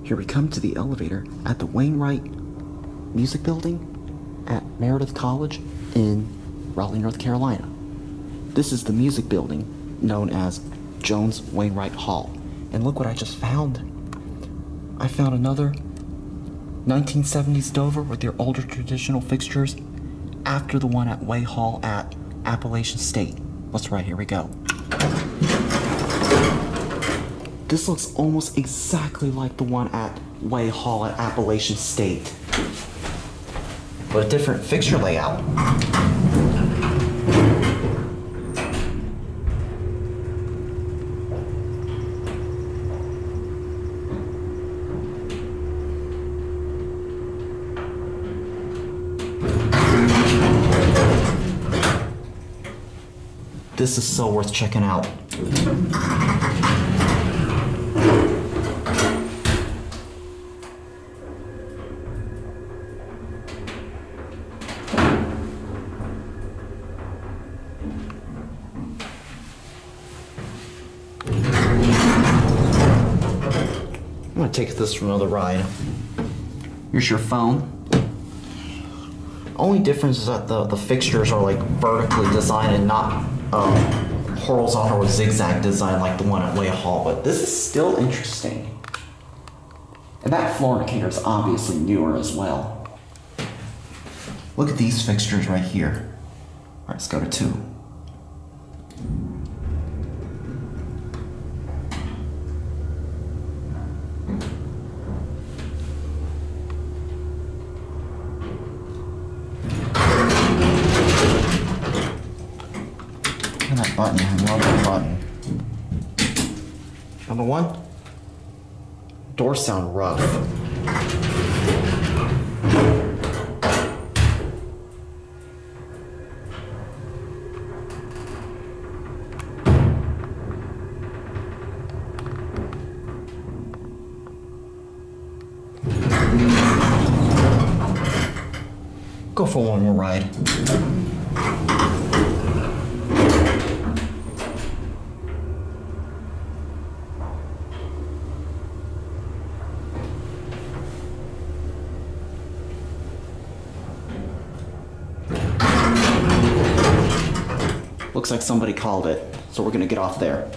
Here we come to the elevator at the Wainwright Music Building at Meredith College in Raleigh, North Carolina. This is the music building known as Jones Wainwright Hall. And look what I just found. I found another 1970s Dover with their older traditional fixtures after the one at Way Hall at Appalachian State. That's right, here we go. This looks almost exactly like the one at Way Hall at Appalachian State, but a different fixture layout. This is so worth checking out. I'm gonna take this for another ride. Here's your phone. Only difference is that the fixtures are like vertically designed and not horizontal or zigzag design like the one at Way Hall, but this is still interesting. And that floor indicator is obviously newer as well. Look at these fixtures right here. All right, let's go to 2. That button, I love that button. Number 1, doors sound rough. Go for one more ride. Looks like somebody called it, so we're gonna get off there.